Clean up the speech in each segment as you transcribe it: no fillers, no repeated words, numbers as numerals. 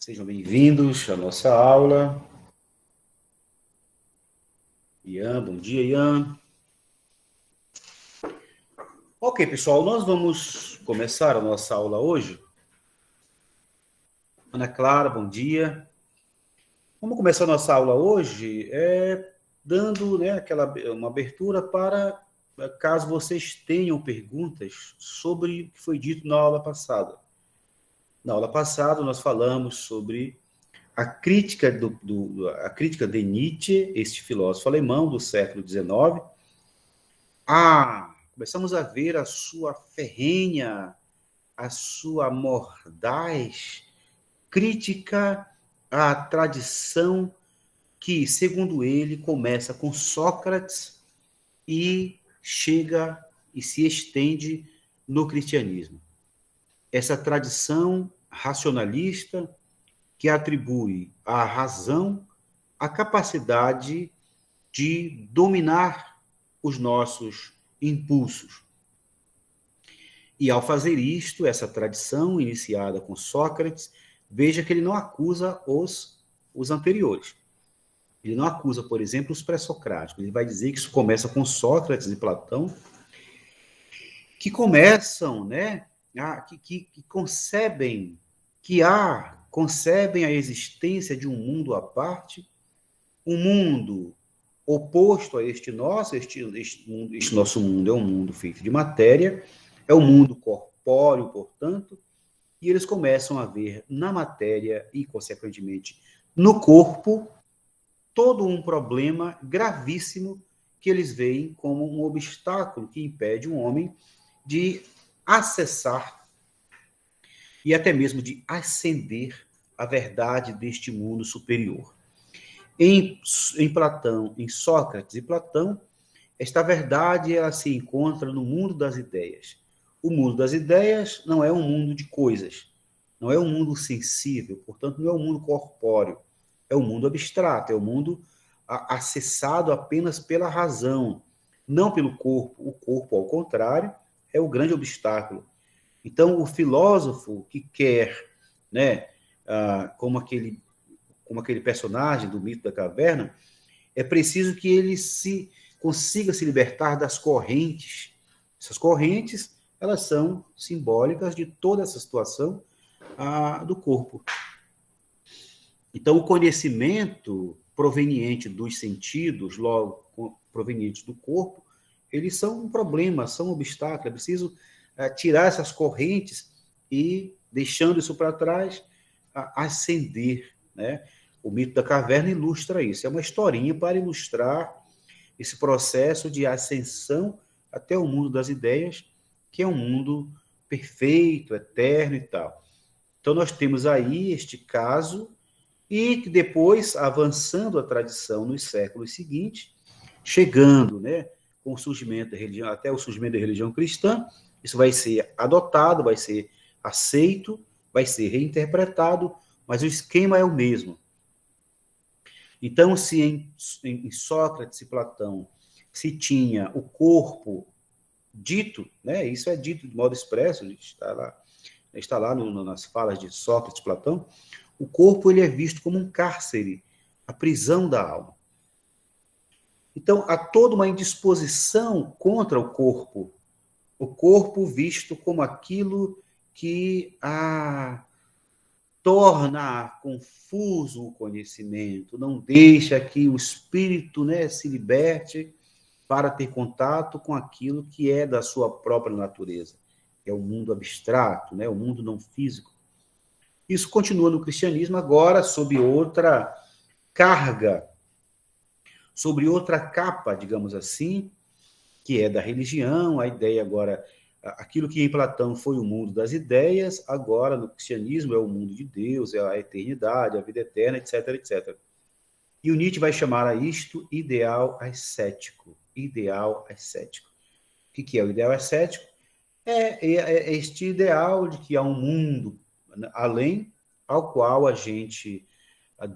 Sejam bem-vindos à nossa aula. Ian, bom dia, Ian. Ok, pessoal, nós vamos começar a nossa aula hoje. Ana Clara, bom dia. Vamos começar a nossa aula hoje dando uma abertura para, caso vocês tenham perguntas sobre o que foi dito na aula passada. Na aula passada, nós falamos sobre a crítica de Nietzsche, este filósofo alemão do século XIX. Começamos a ver a sua ferrenha, a sua mordaz crítica à tradição que, segundo ele, começa com Sócrates e chega e se estende no cristianismo. Essa tradição racionalista que atribui à razão a capacidade de dominar os nossos impulsos. E ao fazer isto, essa tradição iniciada com Sócrates, veja que ele não acusa os anteriores. Ele não acusa, por exemplo, os pré-socráticos. Ele vai dizer que isso começa com Sócrates e Platão, que começam, que concebem a existência de um mundo à parte, um mundo oposto a este nosso. Este nosso mundo é um mundo feito de matéria, é um mundo corpóreo, portanto, e eles começam a ver na matéria e, consequentemente, no corpo, todo um problema gravíssimo que eles veem como um obstáculo que impede um homem de acessar e até mesmo de ascender a verdade deste mundo superior. Em Platão, em Sócrates e Platão, esta verdade ela se encontra no mundo das ideias. O mundo das ideias não é um mundo de coisas, não é um mundo sensível, portanto, não é um mundo corpóreo, é um mundo abstrato, é um mundo acessado apenas pela razão, não pelo corpo. O corpo, ao contrário, é o grande obstáculo. Então, o filósofo que quer, como aquele personagem do mito da caverna, é preciso que ele consiga se libertar das correntes. Essas correntes, elas são simbólicas de toda essa situação do corpo. Então, o conhecimento proveniente dos sentidos, logo provenientes do corpo, eles são um problema, são um obstáculo. É preciso tirar essas correntes e, deixando isso para trás, ascender, né? O mito da caverna ilustra isso. É uma historinha para ilustrar esse processo de ascensão até o mundo das ideias, que é um mundo perfeito, eterno e tal. Então, nós temos aí este caso, e que depois, avançando a tradição nos séculos seguintes, chegando, com o surgimento da religião, até o surgimento da religião cristã, isso vai ser adotado, vai ser aceito, vai ser reinterpretado, mas o esquema é o mesmo. Então, se em Sócrates e Platão se tinha o corpo dito, isso é dito de modo expresso, está lá nas falas de Sócrates e Platão, o corpo ele é visto como um cárcere, a prisão da alma. Então, há toda uma indisposição contra o corpo visto como aquilo que torna confuso o conhecimento, não deixa que o espírito se liberte para ter contato com aquilo que é da sua própria natureza, que é o mundo abstrato, o mundo não físico. Isso continua no cristianismo agora sob outra carga, sobre outra capa, digamos assim, que é da religião. A ideia agora, aquilo que em Platão foi o mundo das ideias, agora no cristianismo é o mundo de Deus, é a eternidade, a vida eterna, etc, etc. E o Nietzsche vai chamar a isto ideal ascético. Ideal ascético. O que é o ideal ascético? É este ideal de que há um mundo além, ao qual a gente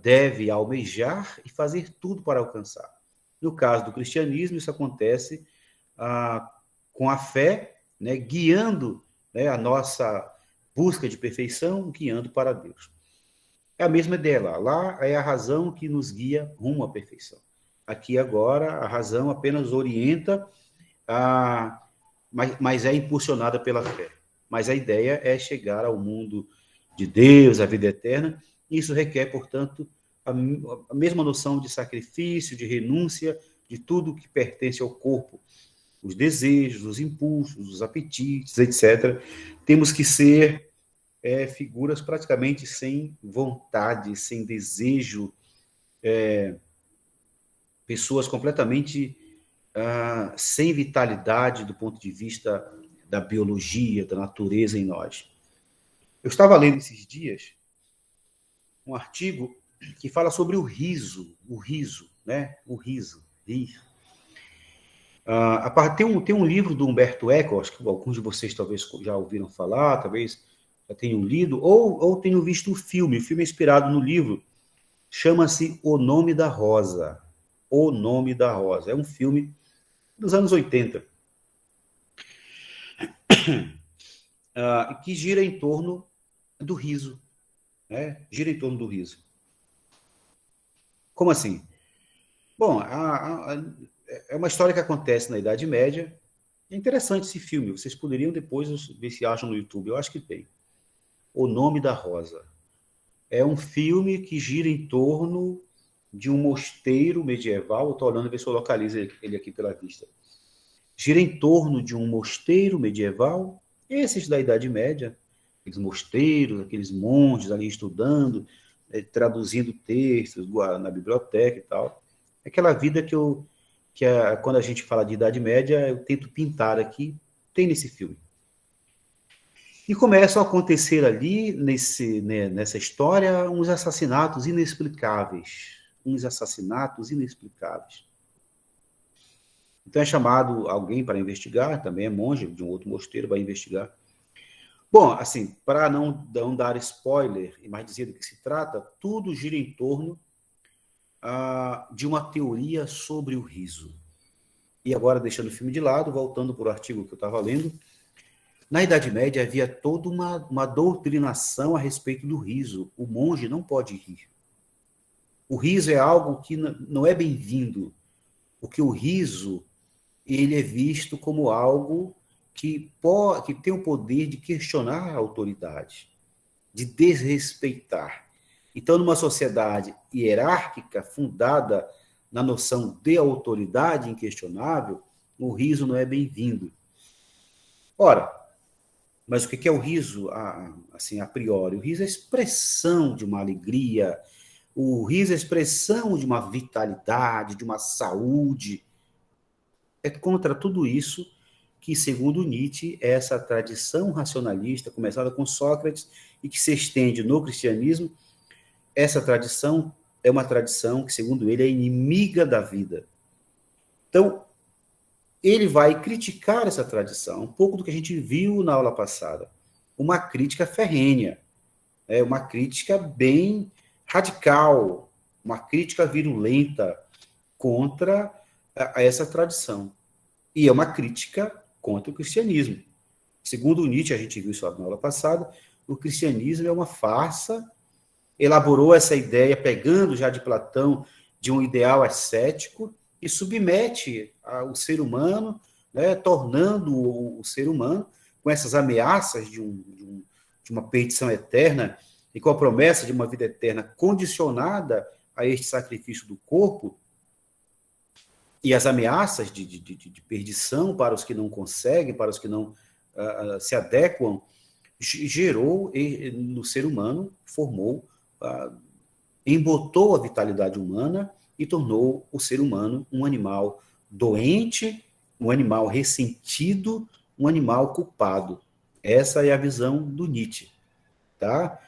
deve almejar e fazer tudo para alcançar. No caso do cristianismo, isso acontece com a fé, guiando a nossa busca de perfeição, guiando para Deus. É a mesma ideia lá. Lá é a razão que nos guia rumo à perfeição. Aqui agora, a razão apenas orienta, mas é impulsionada pela fé. Mas a ideia é chegar ao mundo de Deus, à vida eterna. Isso requer, portanto, a mesma noção de sacrifício, de renúncia, de tudo que pertence ao corpo, os desejos, os impulsos, os apetites, etc. Temos que ser figuras praticamente sem vontade, sem desejo, pessoas completamente sem vitalidade do ponto de vista da biologia, da natureza em nós. Eu estava lendo esses dias um artigo que fala sobre o riso, né? O riso, rir. Tem um livro do Humberto Eco, acho que alguns de vocês talvez já ouviram falar, talvez já tenham lido, ou tenham visto o filme. O filme é inspirado no livro, chama-se O Nome da Rosa. O Nome da Rosa. É um filme dos anos 80, que gira em torno do riso. Né? Gira em torno do riso. Como assim? Bom, é uma história que acontece na Idade Média. É interessante esse filme. Vocês poderiam depois ver se acham no YouTube. Eu acho que tem. O Nome da Rosa. É um filme que gira em torno de um mosteiro medieval. Estou olhando ver se eu localizo ele aqui pela vista. Gira em torno de um mosteiro medieval, esses da Idade Média, aqueles mosteiros, aqueles monges ali estudando, traduzindo textos na biblioteca e tal. Aquela vida quando a gente fala de Idade Média, eu tento pintar aqui, tem nesse filme. E começam a acontecer ali, nessa história, uns assassinatos inexplicáveis. Então é chamado alguém para investigar, também é monge de um outro mosteiro, vai investigar. Bom, assim, para não dar spoiler e mais dizer do que se trata, tudo gira em torno de uma teoria sobre o riso. E agora, deixando o filme de lado, voltando para o artigo que eu estava lendo, na Idade Média havia toda uma doutrinação a respeito do riso. O monge não pode rir. O riso é algo que não é bem-vindo, porque o riso ele é visto como algo que tem o poder de questionar a autoridade, de desrespeitar. Então, numa sociedade hierárquica, fundada na noção de autoridade inquestionável, o riso não é bem-vindo. Ora, mas o que é o riso, assim, a priori? O riso é a expressão de uma alegria, o riso é a expressão de uma vitalidade, de uma saúde. É contra tudo isso que, segundo Nietzsche, é essa tradição racionalista, começada com Sócrates e que se estende no cristianismo. Essa tradição é uma tradição que, segundo ele, é inimiga da vida. Então, ele vai criticar essa tradição, um pouco do que a gente viu na aula passada. Uma crítica ferrenha, uma crítica bem radical, uma crítica virulenta contra essa tradição. E é uma crítica contra o cristianismo. Segundo Nietzsche, a gente viu isso na aula passada, o cristianismo é uma farsa, elaborou essa ideia, pegando já de Platão, de um ideal ascético, e submete o ser humano, né, tornando o ser humano, com essas ameaças de uma perdição eterna, e com a promessa de uma vida eterna condicionada a este sacrifício do corpo, e as ameaças de perdição para os que não conseguem, para os que não se adequam, gerou no ser humano, embotou a vitalidade humana e tornou o ser humano um animal doente, um animal ressentido, um animal culpado. Essa é a visão do Nietzsche. Tá?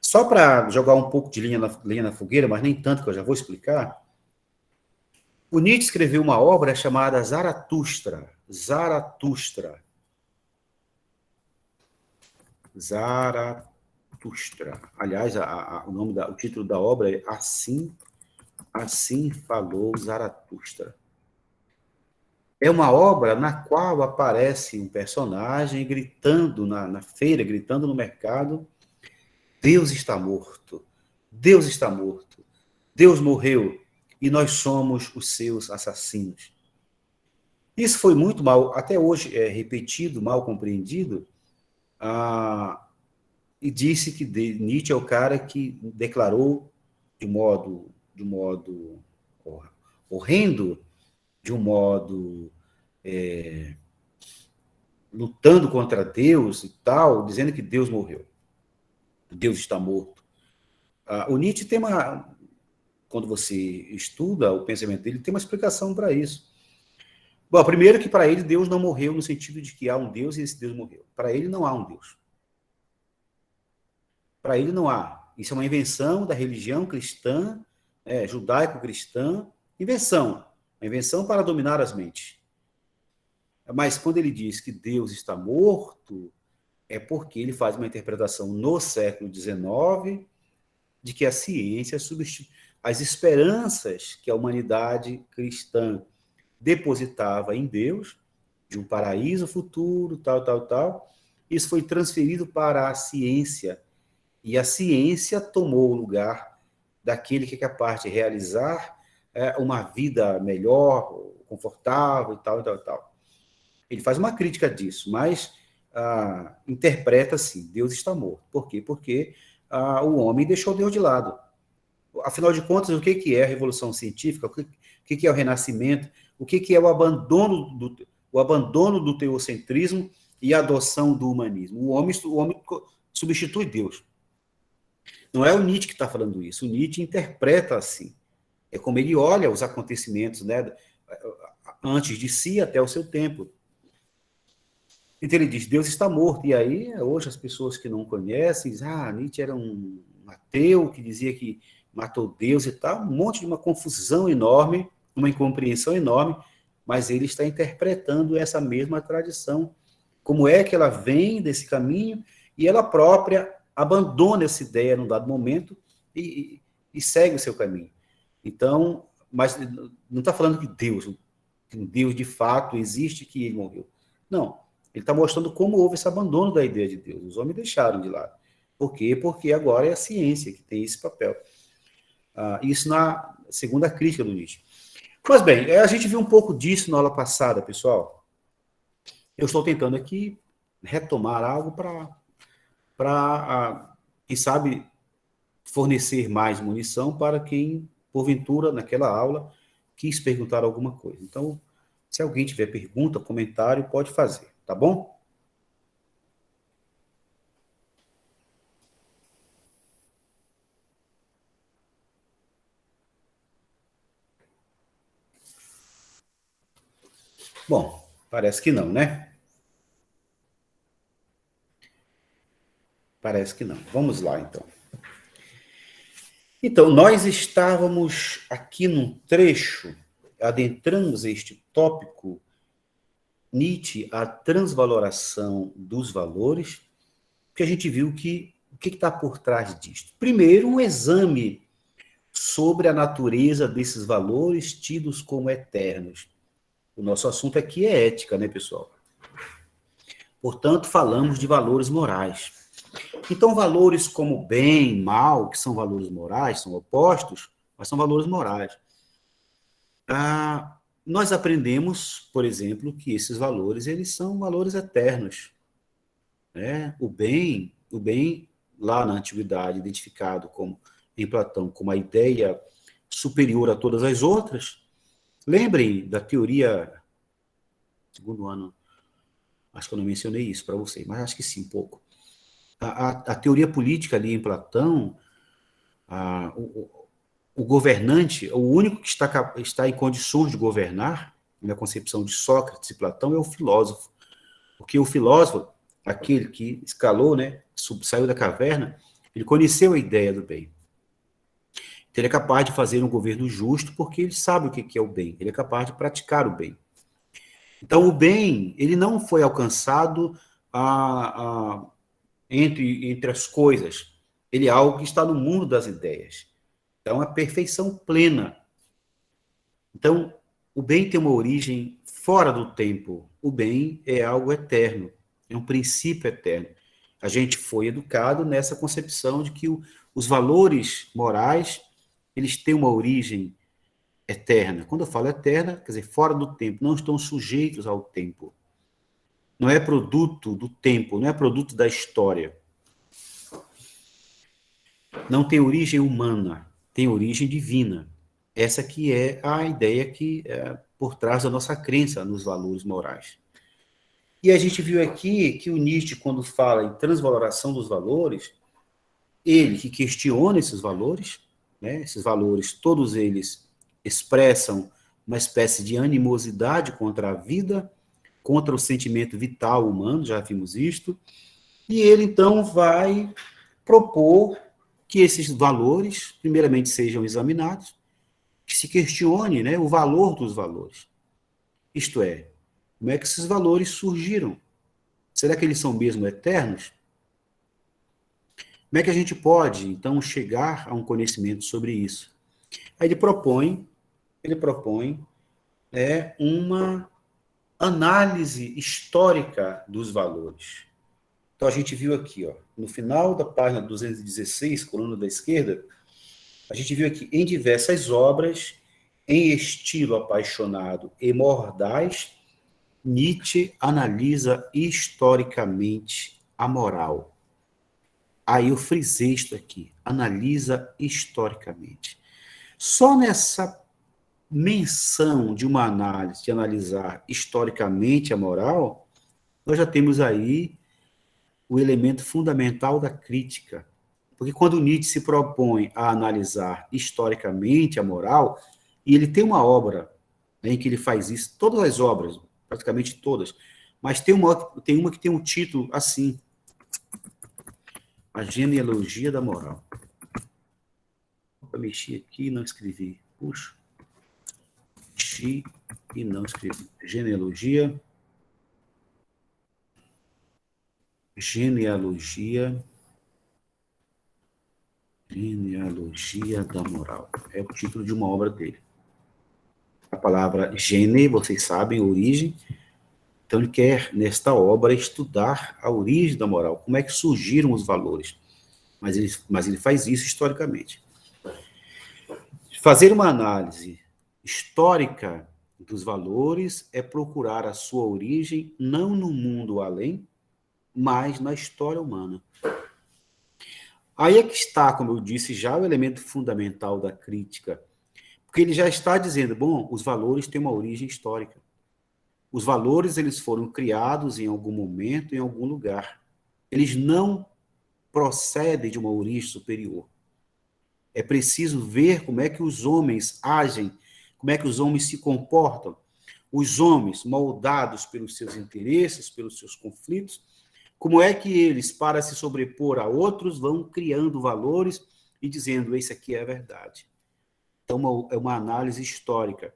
Só para jogar um pouco de lenha na fogueira, mas nem tanto, que eu já vou explicar, o Nietzsche escreveu uma obra chamada Zaratustra. Zaratustra. Aliás, o título da obra é Assim Falou Zaratustra. É uma obra na qual aparece um personagem gritando na feira, gritando no mercado: Deus está morto. Deus está morto, Deus morreu e nós somos os seus assassinos. Isso foi muito mal, até hoje é repetido, mal compreendido, e disse que Nietzsche é o cara que declarou de modo horrendo, de um modo lutando contra Deus e tal, dizendo que Deus morreu, Deus está morto. O Nietzsche tem quando você estuda o pensamento dele, tem uma explicação para isso. Bom, primeiro que para ele Deus não morreu no sentido de que há um Deus e esse Deus morreu. Para ele não há um Deus. Para ele não há. Isso é uma invenção da religião cristã, judaico-cristã, invenção. Uma invenção para dominar as mentes. Mas quando ele diz que Deus está morto, é porque ele faz uma interpretação no século XIX de que a ciência substitui as esperanças que a humanidade cristã depositava em Deus, de um paraíso futuro, tal. Isso foi transferido para a ciência, e a ciência tomou o lugar daquele que é capaz de realizar uma vida melhor, confortável e tal. Ele faz uma crítica disso, mas interpreta assim, Deus está morto. Por quê? Porque o homem deixou Deus de lado. Afinal de contas, o que é a revolução científica? O que é o renascimento? O que é o abandono do teocentrismo e a adoção do humanismo? O homem substitui Deus. Não é o Nietzsche que está falando isso. O Nietzsche interpreta assim. É como ele olha os acontecimentos, né, antes de si até o seu tempo. Então ele diz, Deus está morto. E aí, hoje, as pessoas que não conhecem dizem, Nietzsche era um ateu que dizia que matou Deus e tal. Um monte de uma confusão enorme, uma incompreensão enorme, mas ele está interpretando essa mesma tradição. Como é que ela vem desse caminho e ela própria abandona essa ideia num dado momento e segue o seu caminho. Então, mas não está falando que Deus de fato existe, que ele morreu. Não. Ele está mostrando como houve esse abandono da ideia de Deus. Os homens deixaram de lado. Por quê? Porque agora é a ciência que tem esse papel. Isso na segunda crítica do Nietzsche. Mas bem, a gente viu um pouco disso na aula passada, pessoal. Eu estou tentando aqui retomar algo para quem sabe, fornecer mais munição para quem, porventura, naquela aula, quis perguntar alguma coisa. Então, se alguém tiver pergunta, comentário, pode fazer, tá bom? Bom, parece que não, né? Parece que não. Vamos lá, então. Então, nós estávamos aqui num trecho, adentramos este tópico, Nietzsche, a transvaloração dos valores, que a gente viu que o que está por trás disso. Primeiro, um exame sobre a natureza desses valores tidos como eternos. O nosso assunto aqui é ética, né, pessoal? Portanto, falamos de valores morais. Então, valores como bem, mal, que são valores morais, são opostos, mas são valores morais. Nós aprendemos, por exemplo, que esses valores eles são valores eternos. Né? O bem, lá na antiguidade, identificado como, em Platão como a ideia superior a todas as outras. Lembrem da teoria, segundo ano, acho que eu não mencionei isso para vocês, mas acho que sim, um pouco. A teoria política ali em Platão, o governante, o único que está em condições de governar, na concepção de Sócrates e Platão, é o filósofo. Porque o filósofo, aquele que escalou, né, saiu da caverna, ele conheceu a ideia do bem. Então, ele é capaz de fazer um governo justo porque ele sabe o que é o bem. Ele é capaz de praticar o bem. Então, o bem, ele não foi alcançado entre as coisas. Ele é algo que está no mundo das ideias. Então, a perfeição plena. Então, o bem tem uma origem fora do tempo. O bem é algo eterno. É um princípio eterno. A gente foi educado nessa concepção de que os valores morais, eles têm uma origem eterna. Quando eu falo eterna, quer dizer, fora do tempo, não estão sujeitos ao tempo. Não é produto do tempo, não é produto da história. Não tem origem humana, tem origem divina. Essa que é a ideia que é por trás da nossa crença nos valores morais. E a gente viu aqui que o Nietzsche, quando fala em transvaloração dos valores, ele que questiona esses valores, né, esses valores, todos eles expressam uma espécie de animosidade contra a vida, contra o sentimento vital humano, já vimos isto, e ele então vai propor que esses valores, primeiramente, sejam examinados, que se questione, né, o valor dos valores. Isto é, como é que esses valores surgiram? Será que eles são mesmo eternos? Como é que a gente pode, então, chegar a um conhecimento sobre isso? Aí ele propõe uma análise histórica dos valores. Então, a gente viu aqui, ó, no final da página 216, coluna da esquerda, a gente viu aqui, em diversas obras, em estilo apaixonado e mordaz, Nietzsche analisa historicamente a moral. Aí eu frisei isto aqui, analisa historicamente. Só nessa menção de uma análise, de analisar historicamente a moral, nós já temos aí o elemento fundamental da crítica. Porque quando Nietzsche se propõe a analisar historicamente a moral, e ele tem uma obra, né, em que ele faz isso, todas as obras, praticamente todas, mas tem uma que tem um título assim, A Genealogia da Moral. Eu mexi aqui e não escrevi. Puxa. Mexi e não escrevi. Genealogia da Moral. É o título de uma obra dele. A palavra gene, vocês sabem, origem. Então, ele quer, nesta obra, estudar a origem da moral, como é que surgiram os valores. Mas ele faz isso historicamente. Fazer uma análise histórica dos valores é procurar a sua origem não no mundo além, mas na história humana. Aí é que está, como eu disse, já o elemento fundamental da crítica, porque ele já está dizendo, bom, os valores têm uma origem histórica. Os valores, eles foram criados em algum momento, em algum lugar. Eles não procedem de uma origem superior. É preciso ver como é que os homens agem, como é que os homens se comportam. Os homens, moldados pelos seus interesses, pelos seus conflitos, como é que eles, para se sobrepor a outros, vão criando valores e dizendo, esse aqui é a verdade. Então, é uma análise histórica.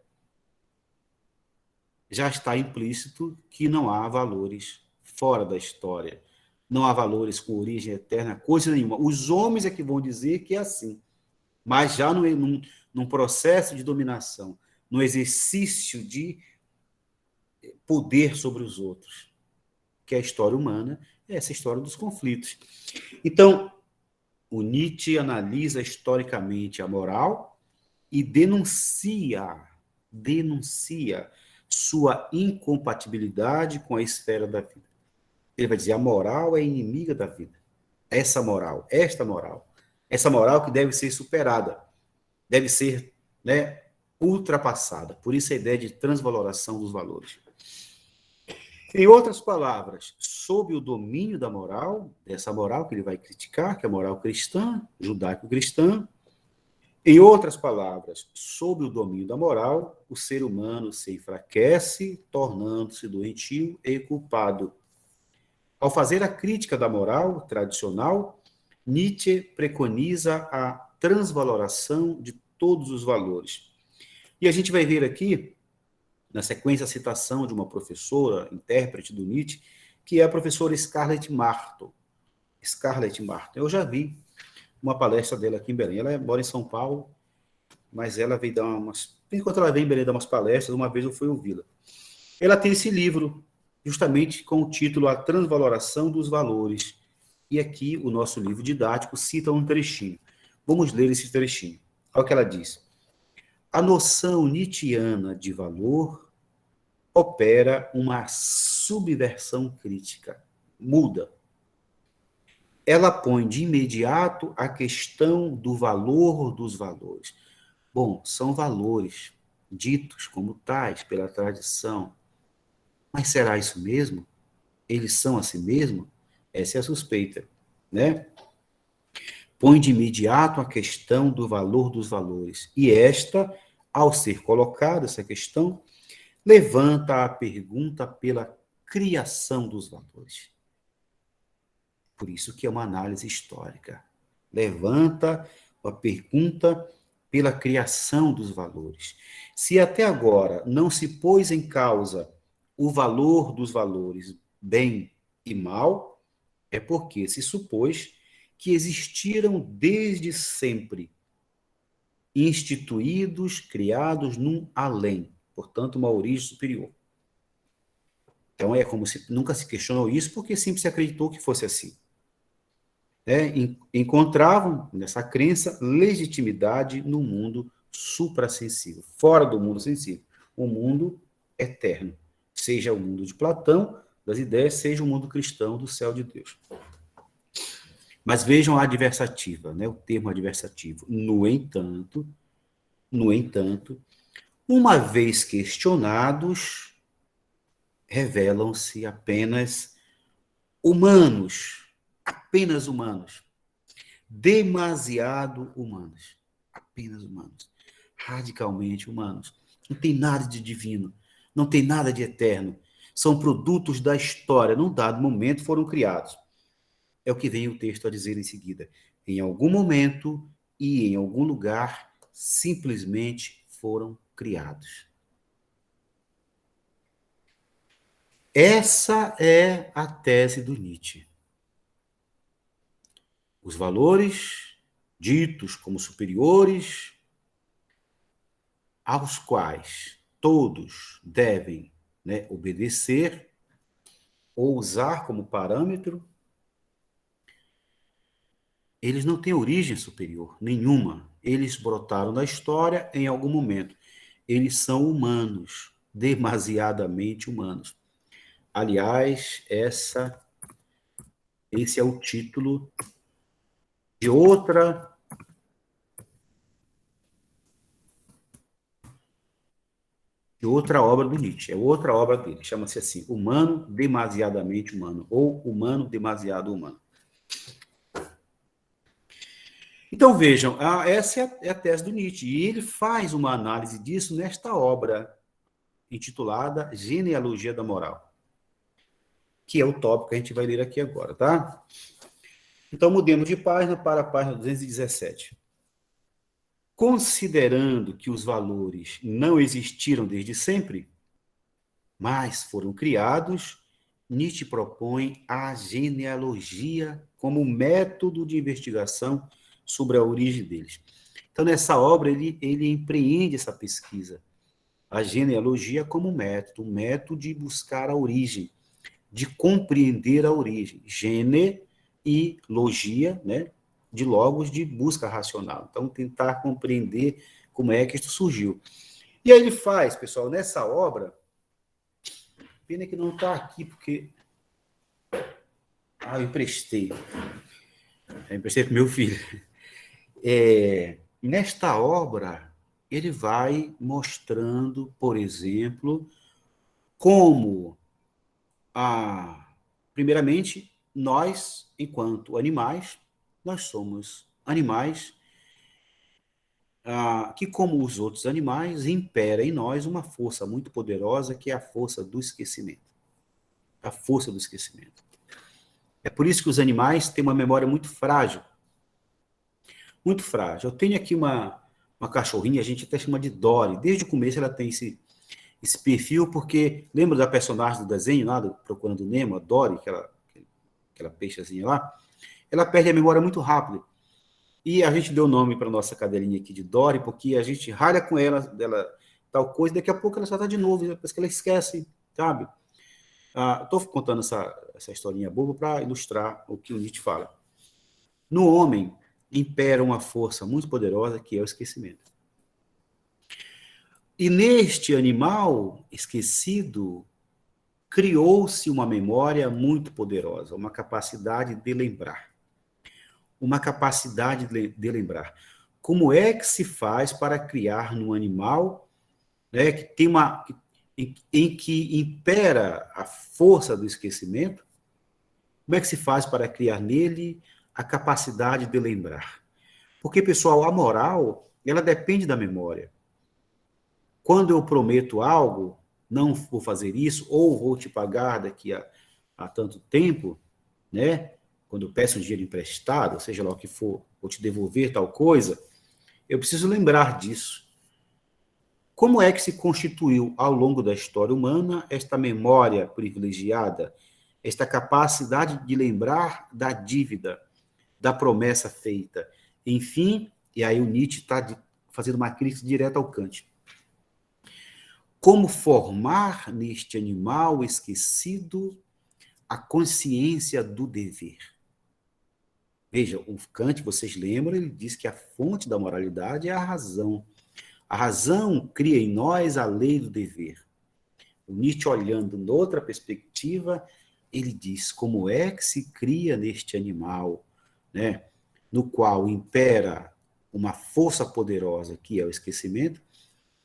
Já está implícito que não há valores fora da história. Não há valores com origem eterna, coisa nenhuma. Os homens é que vão dizer que é assim. Mas já num processo de dominação, no exercício de poder sobre os outros, que é a história humana, é essa história dos conflitos. Então, o Nietzsche analisa historicamente a moral e denuncia sua incompatibilidade com a esfera da vida. Ele vai dizer, a moral é inimiga da vida. Essa moral que deve ser superada, deve ser, né, ultrapassada. Por isso a ideia de transvaloração dos valores. Em outras palavras, sob o domínio da moral, dessa moral que ele vai criticar, que é a moral cristã, judaico-cristã, em outras palavras, sob o domínio da moral, o ser humano se enfraquece, tornando-se doentio e culpado. Ao fazer a crítica da moral tradicional, Nietzsche preconiza a transvaloração de todos os valores. E a gente vai ver aqui, na sequência, a citação de uma professora, intérprete do Nietzsche, que é a professora Scarlett Martel. Scarlett Martel. Eu já vi uma palestra dela aqui em Belém. Ela mora em São Paulo, mas ela veio dar enquanto ela vem em Belém dar umas palestras, uma vez eu fui ouvi-la. Ela tem esse livro, justamente com o título A Transvaloração dos Valores. E aqui o nosso livro didático cita um trechinho. Vamos ler esse trechinho. Olha o que ela diz. A noção nietzschiana de valor opera uma subversão crítica. Muda. Ela põe de imediato a questão do valor dos valores. Bom, são valores ditos como tais pela tradição. Mas será isso mesmo? Eles são assim mesmo? Essa é a suspeita, né? Põe de imediato a questão do valor dos valores. E esta, ao ser colocada essa questão, levanta a pergunta pela criação dos valores. Por isso que é uma análise histórica. Levanta a pergunta pela criação dos valores. Se até agora não se pôs em causa o valor dos valores, bem e mal, é porque se supôs que existiram desde sempre, instituídos, criados num além, portanto, uma origem superior. Então, é como se nunca se questionou isso, porque sempre se acreditou que fosse assim. Encontravam nessa crença legitimidade no mundo suprassensível, fora do mundo sensível, o mundo eterno, seja o mundo de Platão, das ideias, seja o mundo cristão do céu de Deus. Mas vejam a adversativa, né? O termo adversativo. No entanto, uma vez questionados, revelam-se apenas humanos, demasiado humanos, apenas humanos, radicalmente humanos. Não tem nada de divino, não tem nada de eterno. São produtos da história, num dado momento foram criados. É o que vem o texto a dizer em seguida. Em algum momento e em algum lugar, simplesmente foram criados. Essa é a tese do Nietzsche. Os valores ditos como superiores, aos quais todos devem, né, obedecer ou usar como parâmetro, eles não têm origem superior nenhuma. Eles brotaram da história em algum momento. Eles são humanos, demasiadamente humanos. Aliás, esse é o título de outra obra do Nietzsche, é outra obra dele, chama-se assim, Humano Demasiadamente Humano, ou Humano Demasiado Humano. Então, vejam, essa é a tese do Nietzsche, e ele faz uma análise disso nesta obra intitulada Genealogia da Moral, que é o tópico que a gente vai ler aqui agora, tá? Então, mudemos de página para a página 217. Considerando que os valores não existiram desde sempre, mas foram criados, Nietzsche propõe a genealogia como método de investigação sobre a origem deles. Então, nessa obra, ele empreende essa pesquisa. A genealogia como método, um método de buscar a origem, de compreender a origem. Gene e logia, né? De logos, de busca racional. Então, tentar compreender como é que isso surgiu. E aí ele faz, pessoal, nessa obra, pena que não está aqui, porque... eu emprestei. Eu emprestei para o meu filho. Nesta obra, ele vai mostrando, por exemplo, como, primeiramente, nós, enquanto animais, nós somos animais que, como os outros animais, impera em nós uma força muito poderosa, que é a força do esquecimento. A força do esquecimento. É por isso que os animais têm uma memória muito frágil. Muito frágil. Eu tenho aqui uma cachorrinha, a gente até chama de Dory. Desde o começo ela tem esse perfil, porque lembra da personagem do desenho lá, do Procurando Nemo, a Dory, aquela peixezinha lá? Ela perde a memória muito rápido. E a gente deu o nome para a nossa cadelinha aqui de Dory, porque a gente ralha com ela, dela tal coisa, daqui a pouco ela só está de novo, parece que ela esquece, sabe? Estou contando essa historinha boba para ilustrar o que o Nietzsche fala. No homem impera uma força muito poderosa que é o esquecimento. E neste animal esquecido, criou-se uma memória muito poderosa, uma capacidade de lembrar. Uma capacidade de lembrar. Como é que se faz para criar num animal, né, que tem em que impera a força do esquecimento? Como é que se faz para criar nele a capacidade de lembrar? Porque, pessoal, a moral, ela depende da memória. Quando eu prometo algo, não vou fazer isso, ou vou te pagar daqui a tanto tempo, né? Quando eu peço um dinheiro emprestado, seja lá o que for, vou te devolver tal coisa, eu preciso lembrar disso. Como é que se constituiu ao longo da história humana esta memória privilegiada, esta capacidade de lembrar da dívida, da promessa feita? Enfim, e aí o Nietzsche está fazendo uma crítica direta ao Kant. Como formar neste animal esquecido a consciência do dever? Veja, o Kant, vocês lembram, ele diz que a fonte da moralidade é a razão. A razão cria em nós a lei do dever. O Nietzsche, olhando noutra perspectiva, ele diz como é que se cria neste animal, né, no qual impera uma força poderosa que é o esquecimento,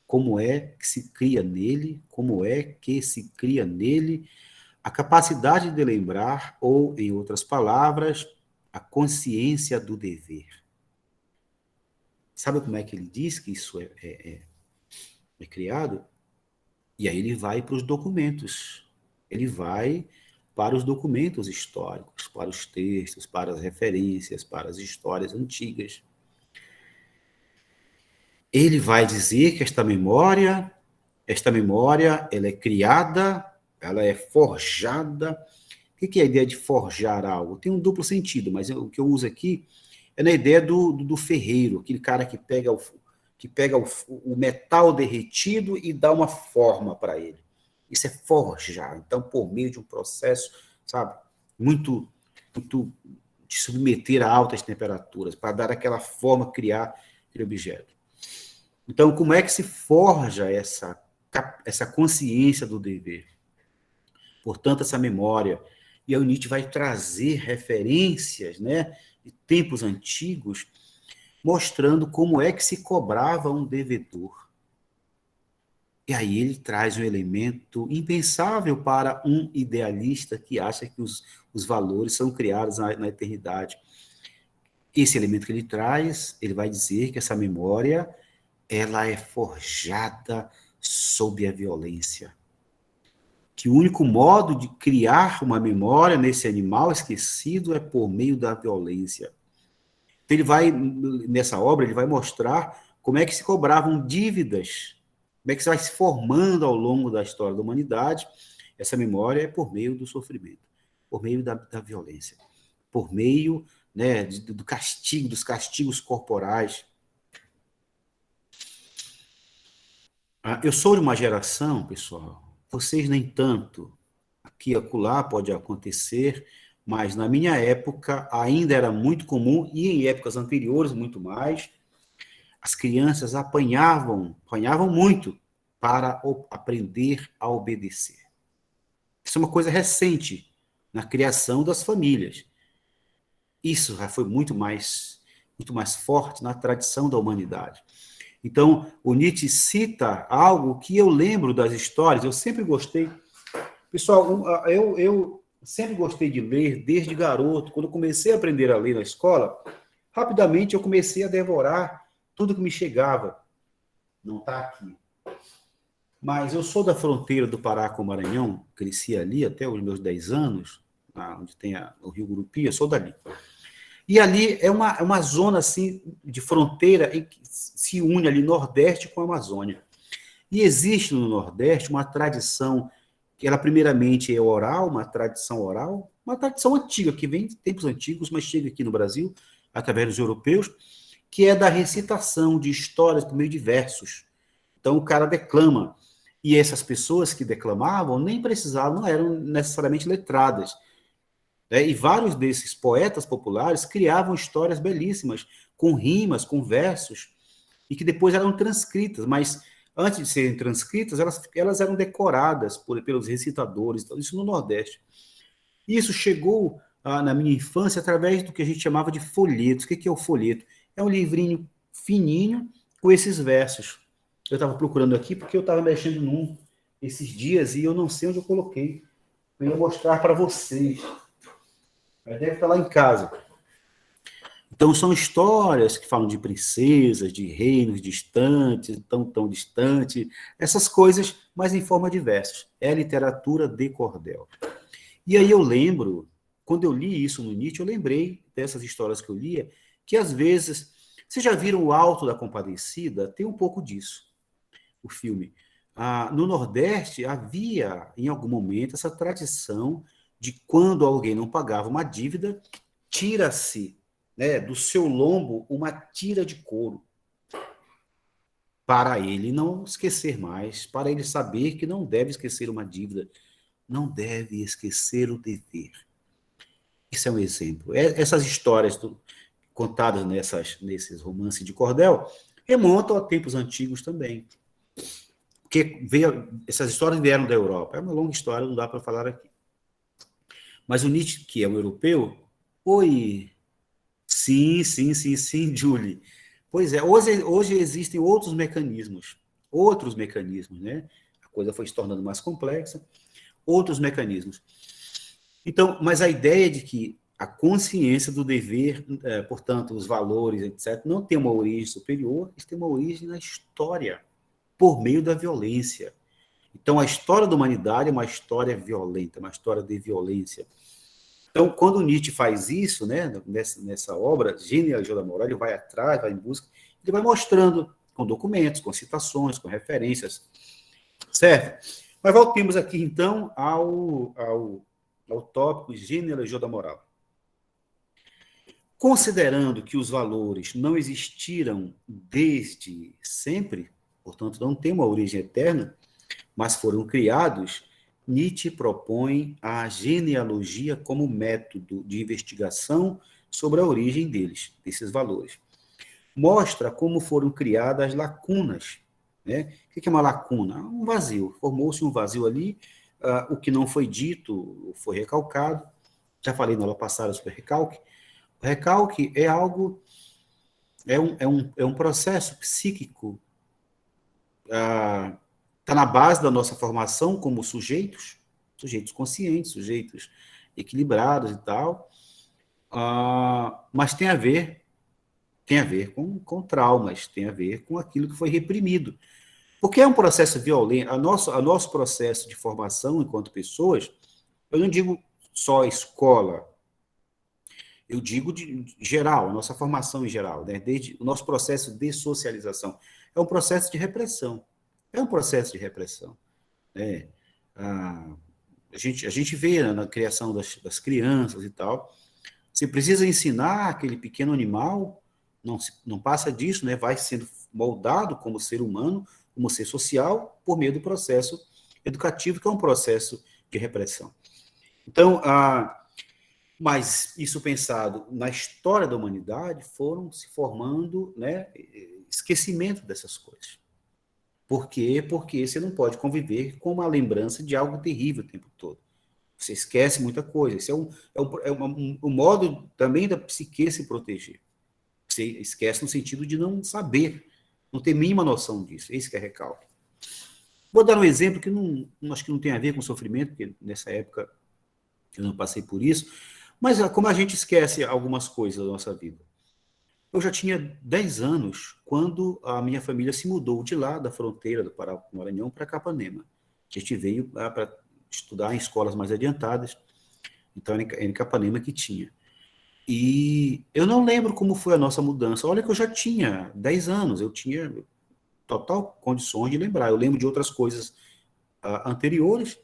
como é que se cria nele, como é que se cria nele a capacidade de lembrar, ou, em outras palavras, a consciência do dever. Sabe como é que ele diz que isso é criado? E aí ele vai para os documentos. Ele vai para os documentos históricos, para os textos, para as referências, para as histórias antigas. Ele vai dizer que esta memória, ela é criada, ela é forjada. O que é a ideia de forjar algo? Tem um duplo sentido, mas o que eu uso aqui é na ideia do ferreiro, aquele cara que pega o metal derretido e dá uma forma para ele. Isso é forjar. Então, por meio de um processo, sabe, muito, muito de submeter a altas temperaturas, para dar aquela forma, criar aquele objeto. Então, como é que se forja essa consciência do dever? Portanto, essa memória. E aí o Nietzsche vai trazer referências, né, de tempos antigos, mostrando como é que se cobrava um devedor. E aí ele traz um elemento impensável para um idealista que acha que os valores são criados na eternidade. Esse elemento que ele traz, ele vai dizer que essa memória, ela é forjada sob a violência. Que o único modo de criar uma memória nesse animal esquecido é por meio da violência. Então ele vai, nessa obra, ele vai mostrar como é que se cobravam dívidas, como é que se vai se formando ao longo da história da humanidade. Essa memória é por meio do sofrimento, por meio da violência, por meio, né, do castigo, dos castigos corporais. Eu sou de uma geração, pessoal, vocês nem tanto, aqui e acolá pode acontecer, mas na minha época ainda era muito comum, e em épocas anteriores muito mais, as crianças apanhavam muito para aprender a obedecer. Isso é uma coisa recente na criação das famílias. Isso já foi muito mais forte na tradição da humanidade. Então, o Nietzsche cita algo que eu lembro das histórias, eu sempre gostei. Pessoal, eu sempre gostei de ler desde garoto. Quando eu comecei a aprender a ler na escola, rapidamente eu comecei a devorar tudo que me chegava. Não está aqui. Mas eu sou da fronteira do Pará com o Maranhão, cresci ali até os meus 10 anos, onde tem o Rio Gurupi, eu sou dali. E ali é uma zona assim, de fronteira em que se une ali Nordeste com a Amazônia. E existe no Nordeste uma tradição, que ela primeiramente é oral, uma tradição antiga, que vem de tempos antigos, mas chega aqui no Brasil, através dos europeus, que é da recitação de histórias por meio de versos. Então o cara declama. E essas pessoas que declamavam nem precisavam, não eram necessariamente letradas. E vários desses poetas populares criavam histórias belíssimas, com rimas, com versos, e que depois eram transcritas, mas antes de serem transcritas, elas eram decoradas pelos recitadores, então, isso no Nordeste. Isso chegou na minha infância através do que a gente chamava de folhetos. O que é o folheto? É um livrinho fininho com esses versos. Eu estava procurando aqui porque eu estava mexendo num esses dias e eu não sei onde eu coloquei. Eu ia mostrar para vocês. Mas deve estar lá em casa. Então, são histórias que falam de princesas, de reinos distantes, tão distante, essas coisas, mas em forma de versos. É a literatura de cordel. E aí eu lembro, quando eu li isso no Nietzsche, eu lembrei dessas histórias que eu lia, que às vezes, vocês já viram o Alto da Compadecida? Tem um pouco disso, o filme. No Nordeste, havia, em algum momento, essa tradição de quando alguém não pagava uma dívida, tira-se, né, do seu lombo uma tira de couro, para ele não esquecer mais, para ele saber que não deve esquecer uma dívida, não deve esquecer o dever. Isso é um exemplo. Essas histórias contadas nesses romances de cordel remontam a tempos antigos também. Porque essas histórias vieram da Europa. É uma longa história, não dá para falar aqui. Mas o Nietzsche, que é um europeu, oi, sim, Julie. Pois é, hoje existem outros mecanismos, né? A coisa foi se tornando mais complexa, outros mecanismos. Então, mas a ideia de que a consciência do dever, portanto, os valores, etc., não tem uma origem superior, eles têm uma origem na história, por meio da violência. Então, a história da humanidade é uma história violenta, uma história de violência. Então, quando Nietzsche faz isso, né, nessa obra, Genealogia da Moral, ele vai atrás, vai em busca, ele vai mostrando com documentos, com citações, com referências, certo? Mas voltemos aqui, então, ao tópico Genealogia da Moral. Considerando que os valores não existiram desde sempre, portanto, não têm uma origem eterna, mas foram criados, Nietzsche propõe a genealogia como método de investigação sobre a origem desses valores. Mostra como foram criadas lacunas. Né? O que é uma lacuna? Um vazio. Formou-se um vazio ali, o que não foi dito foi recalcado. Já falei na aula passada sobre recalque. O recalque é algo, é um processo psíquico, está na base da nossa formação como sujeitos conscientes, sujeitos equilibrados e tal, mas tem a ver com traumas, tem a ver com aquilo que foi reprimido. Porque é um processo violento, nosso processo de formação enquanto pessoas, eu não digo só escola, eu digo de geral, a nossa formação em geral, né? Desde o nosso processo de socialização, é um processo de repressão. É um processo de repressão. Né? A gente vê na criação das crianças e tal, você precisa ensinar aquele pequeno animal, não passa disso, né? Vai sendo moldado como ser humano, como ser social, por meio do processo educativo, que é um processo de repressão. Então, mas isso pensado na história da humanidade, foram se formando, né, esquecimento dessas coisas. Por quê? Porque você não pode conviver com uma lembrança de algo terrível o tempo todo. Você esquece muita coisa. Isso um modo também da psique se proteger. Você esquece no sentido de não saber, não ter mínima noção disso. Esse que é recalque. Vou dar um exemplo que acho que não tem a ver com sofrimento, porque nessa época eu não passei por isso, mas como a gente esquece algumas coisas da nossa vida. Eu já tinha 10 anos quando a minha família se mudou de lá, da fronteira do Pará com o Maranhão, para Capanema. A gente veio para estudar em escolas mais adiantadas, então era em Capanema que tinha. E eu não lembro como foi a nossa mudança. Olha que eu já tinha 10 anos, eu tinha total condições de lembrar. Eu lembro de outras coisas anteriores,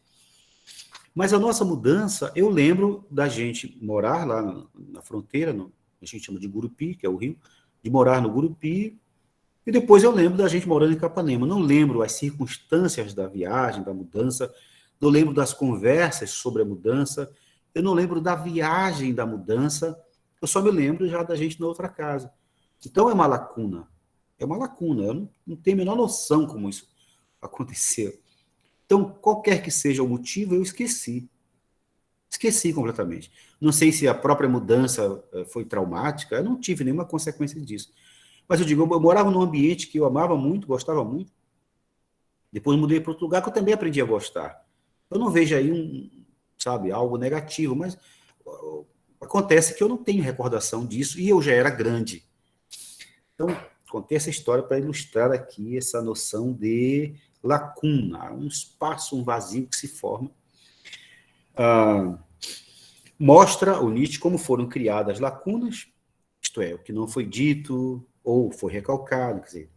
mas a nossa mudança, eu lembro da gente morar lá na fronteira, a gente chama de Gurupi, que é o rio, de morar no Gurupi, E depois eu lembro da gente morando em Capanema. Não lembro as circunstâncias da viagem, da mudança, não lembro das conversas sobre a mudança, eu não lembro da viagem da mudança, eu só me lembro já da gente na outra casa. Então é uma lacuna. É uma lacuna. Eu não tenho a menor noção como isso aconteceu. Então, qualquer que seja o motivo, eu esqueci. Esqueci completamente. Não sei se a própria mudança foi traumática, eu não tive nenhuma consequência disso. Mas eu digo, eu morava num ambiente que eu amava muito, gostava muito. Depois mudei para outro lugar que eu também aprendi a gostar. Eu não vejo aí sabe, algo negativo, mas acontece que eu não tenho recordação disso e eu já era grande. Então, contei essa história para ilustrar aqui essa noção de lacuna, um espaço, um vazio que se forma. Mostra o Nietzsche como foram criadas lacunas, isto é, o que não foi dito ou foi recalcado, quer dizer,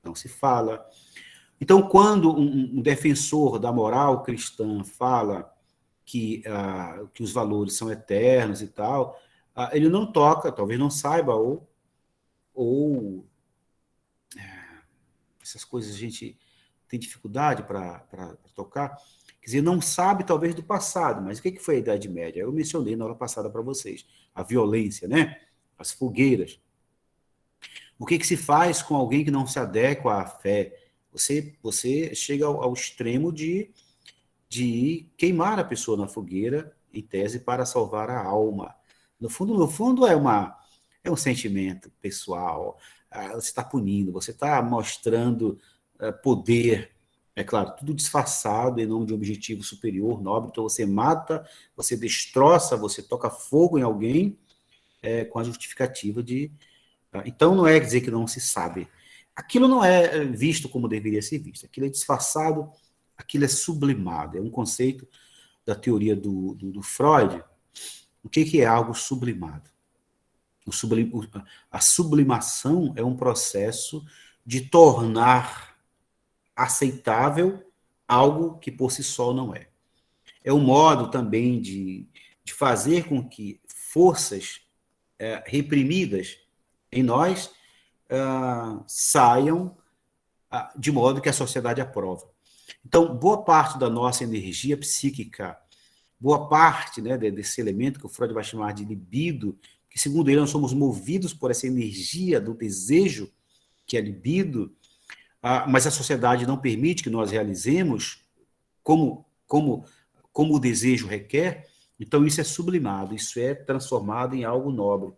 não se fala. Então, quando um defensor da moral cristã fala que os valores são eternos e tal, ele não toca, talvez não saiba, ou essas coisas a gente tem dificuldade para tocar, quer dizer, não sabe talvez do passado, mas o que foi a Idade Média? Eu mencionei na aula passada para vocês, a violência, né? As fogueiras. O que se faz com alguém que não se adequa à fé? Você chega ao extremo de queimar a pessoa na fogueira, em tese, para salvar a alma. No fundo é um sentimento pessoal. Você está punindo, você está mostrando poder, é claro, tudo disfarçado em nome de um objetivo superior, nobre. Então você mata, você destroça, você toca fogo em alguém com a justificativa de... Então não é dizer que não se sabe. Aquilo não é visto como deveria ser visto. Aquilo é disfarçado, aquilo é sublimado. É um conceito da teoria do Freud. O que é algo sublimado? A sublimação é um processo de tornar aceitável algo que por si só não é. É um modo também de fazer com que forças reprimidas em nós saiam de modo que a sociedade aprova. Então, boa parte da nossa energia psíquica, boa parte, né, desse elemento que o Freud vai chamar de libido, que segundo ele nós somos movidos por essa energia do desejo, que é libido, mas a sociedade não permite que nós realizemos como o desejo requer, então isso é sublimado, isso é transformado em algo nobre.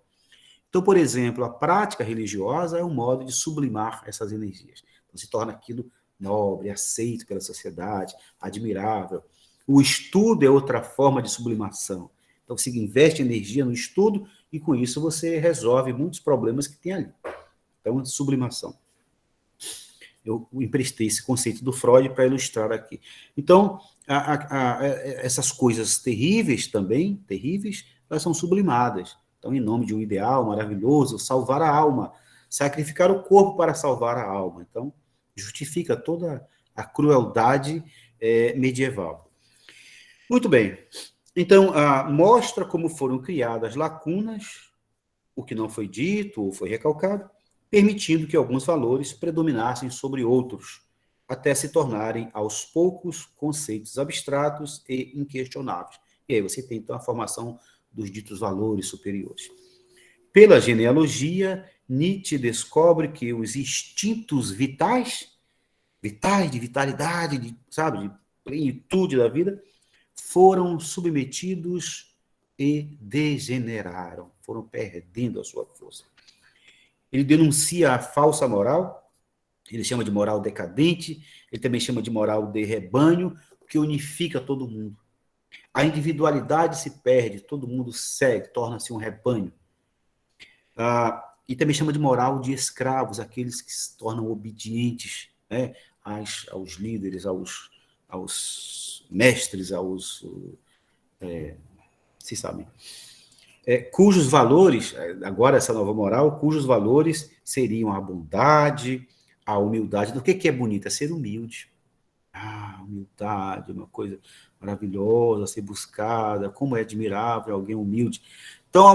Então, por exemplo, a prática religiosa é um modo de sublimar essas energias. Então, se torna aquilo nobre, aceito pela sociedade, admirável. O estudo é outra forma de sublimação. Então, você investe energia no estudo e, com isso, você resolve muitos problemas que tem ali. Então, sublimação. Eu emprestei esse conceito do Freud para ilustrar aqui. Então, essas coisas terríveis também, terríveis, elas são sublimadas. Então, em nome de um ideal maravilhoso, salvar a alma, sacrificar o corpo para salvar a alma. Então, justifica toda a crueldade medieval. Muito bem. Então, mostra como foram criadas lacunas, o que não foi dito ou foi recalcado, permitindo que alguns valores predominassem sobre outros, até se tornarem, aos poucos, conceitos abstratos e inquestionáveis. E aí você tem, então, a formação dos ditos valores superiores. Pela genealogia, Nietzsche descobre que os instintos vitais, de vitalidade, de plenitude da vida, foram submetidos e degeneraram, foram perdendo a sua força. Ele denuncia a falsa moral, ele chama de moral decadente, ele também chama de moral de rebanho, que unifica todo mundo. A individualidade se perde, todo mundo segue, torna-se um rebanho. E também chama de moral de escravos, aqueles que se tornam obedientes, né, aos líderes, aos mestres, vocês sabem, cujos valores, agora essa nova moral, cujos valores seriam a bondade, a humildade. Do que é bonito? É ser humilde. Humildade, uma coisa maravilhosa, a ser buscada, como é admirável alguém humilde. Então,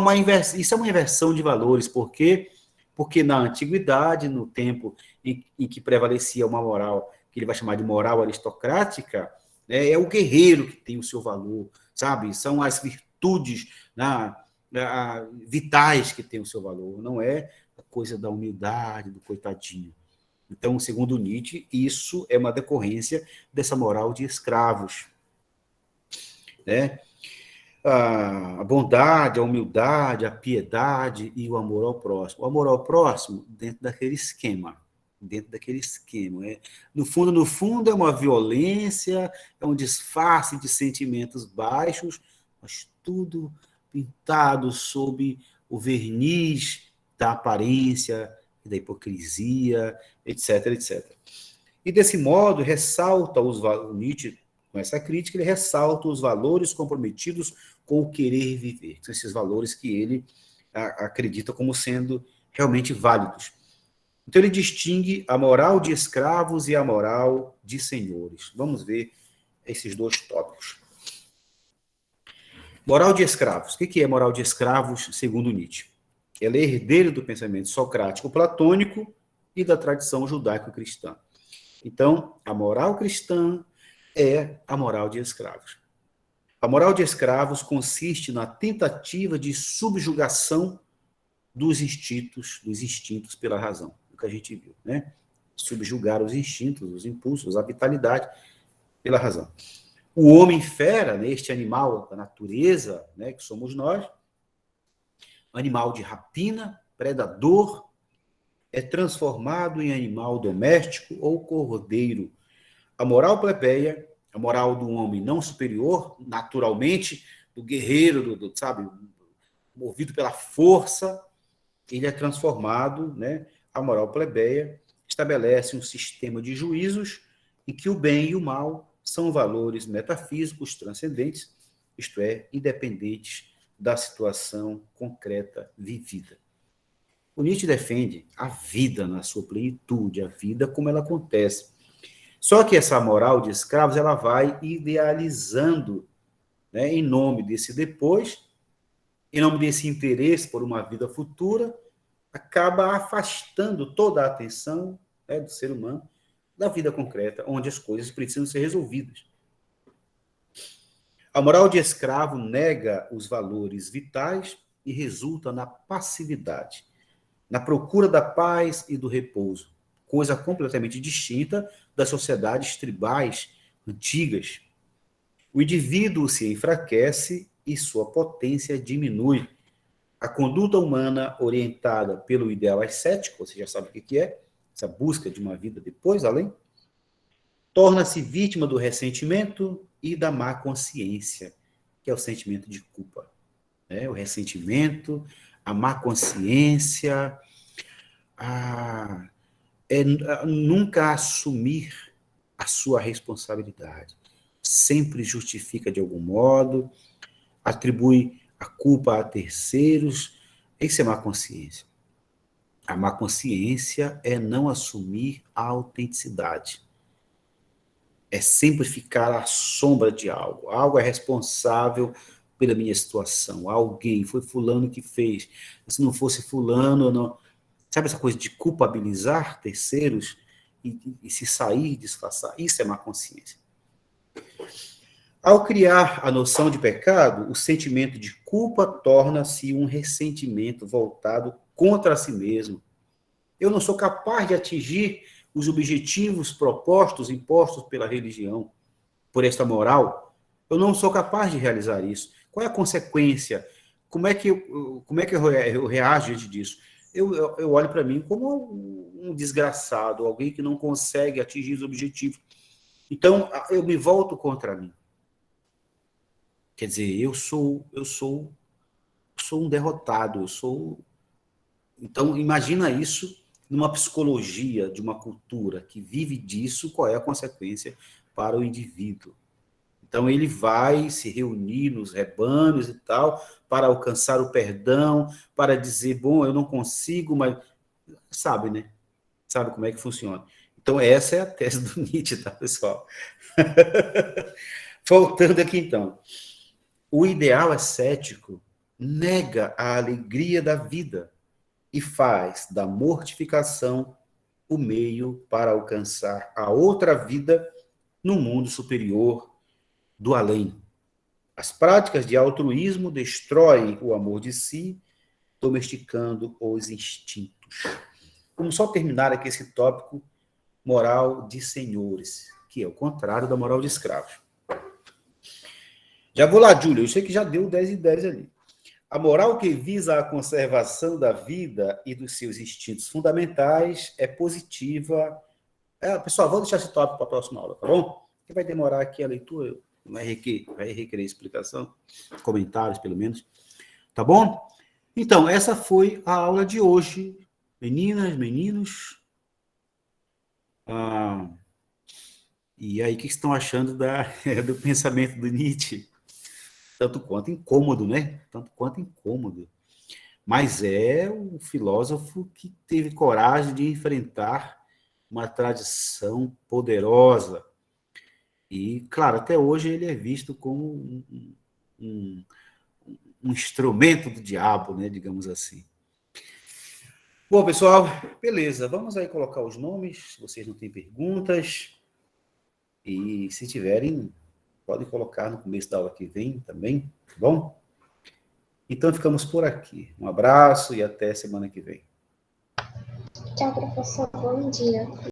isso é uma inversão de valores, porque Porque na antiguidade, no tempo em que prevalecia uma moral que ele vai chamar de moral aristocrática, né, é o guerreiro que tem o seu valor, sabe? São as virtudes, né, vitais que têm o seu valor, não é a coisa da humildade, do coitadinho. Então, segundo Nietzsche, isso é uma decorrência dessa moral de escravos, né? A bondade, a humildade, a piedade e o amor ao próximo. O amor ao próximo dentro daquele esquema. No fundo, é uma violência, é um disfarce de sentimentos baixos, mas tudo pintado sob o verniz da aparência, da hipocrisia, etc, etc. E desse modo, ressalta Nietzsche, com essa crítica, ele ressalta os valores comprometidos com o querer viver. São esses valores que ele acredita como sendo realmente válidos. Então, ele distingue a moral de escravos e a moral de senhores. Vamos ver esses dois tópicos. Moral de escravos. O que é moral de escravos, segundo Nietzsche? Ela é herdeira do pensamento socrático platônico e da tradição judaico-cristã. Então, a moral cristã é a moral de escravos. A moral de escravos consiste na tentativa de subjugação dos instintos pela razão, o que a gente viu, né? Subjugar os instintos, os impulsos, a vitalidade pela razão. O homem fera, né, este animal da natureza, né, que somos nós, animal de rapina, predador, é transformado em animal doméstico ou cordeiro. A moral plebeia, a moral do homem não superior, naturalmente, do guerreiro, sabe, movido pela força, ele é transformado, né? A moral plebeia estabelece um sistema de juízos em que o bem e o mal são valores metafísicos transcendentes, isto é, independentes da situação concreta vivida. O Nietzsche defende a vida na sua plenitude, a vida como ela acontece. Só que essa moral de escravos, ela vai idealizando, né, em nome desse depois, em nome desse interesse por uma vida futura, acaba afastando toda a atenção, né, do ser humano da vida concreta, onde as coisas precisam ser resolvidas. A moral de escravo nega os valores vitais e resulta na passividade, na procura da paz e do repouso, coisa completamente distinta das sociedades tribais antigas. O indivíduo se enfraquece e sua potência diminui. A conduta humana orientada pelo ideal ascético, você já sabe o que é, essa busca de uma vida depois, além, torna-se vítima do ressentimento e da má consciência, que é o sentimento de culpa. O ressentimento, a má consciência, nunca assumir a sua responsabilidade. Sempre justifica de algum modo, atribui a culpa a terceiros. Isso é má consciência. A má consciência é não assumir a autenticidade. É sempre ficar à sombra de algo. Algo é responsável pela minha situação. Alguém, foi fulano que fez. Se não fosse fulano, não. Sabe essa coisa de culpabilizar terceiros e se sair, disfarçar? Isso é má consciência. Ao criar a noção de pecado, o sentimento de culpa torna-se um ressentimento voltado contra si mesmo. Eu não sou capaz de atingir os objetivos impostos pela religião, por esta moral. Eu não sou capaz de realizar isso. Qual é a consequência? Como é que eu reajo diante disso? Eu olho para mim como um desgraçado, alguém que não consegue atingir os objetivos. Então, eu me volto contra mim. Quer dizer, eu sou um derrotado, Então, imagina isso numa psicologia de uma cultura que vive disso, qual é a consequência para o indivíduo. Então, ele vai se reunir nos rebanhos e tal, para alcançar o perdão, para dizer, bom, eu não consigo, mas sabe, né? Sabe como é que funciona. Então, essa é a tese do Nietzsche, tá, pessoal? Voltando aqui, então. O ideal ascético nega a alegria da vida e faz da mortificação o meio para alcançar a outra vida no mundo superior do além. As práticas de altruísmo destroem o amor de si, domesticando os instintos. Vamos só terminar aqui esse tópico moral de senhores, que é o contrário da moral de escravos. Já vou lá, Júlia, eu sei que já deu 10 e 10 ali. A moral que visa a conservação da vida e dos seus instintos fundamentais é positiva. Pessoal, vamos deixar esse tópico para a próxima aula, tá bom? Que vai demorar aqui a leitura, vai requerer explicação, comentários, pelo menos. Tá bom? Então, essa foi a aula de hoje. Meninas, meninos. E aí, o que estão achando do pensamento do Nietzsche? Tanto quanto incômodo, né? Tanto quanto incômodo. Mas é um filósofo que teve coragem de enfrentar uma tradição poderosa. E, claro, até hoje ele é visto como um instrumento do diabo, né? Digamos assim. Bom, pessoal, beleza. Vamos aí colocar os nomes, se vocês não têm perguntas. E se tiverem, podem colocar no começo da aula que vem também, tá bom? Então, ficamos por aqui. Um abraço e até semana que vem. Tchau, professor. Bom dia.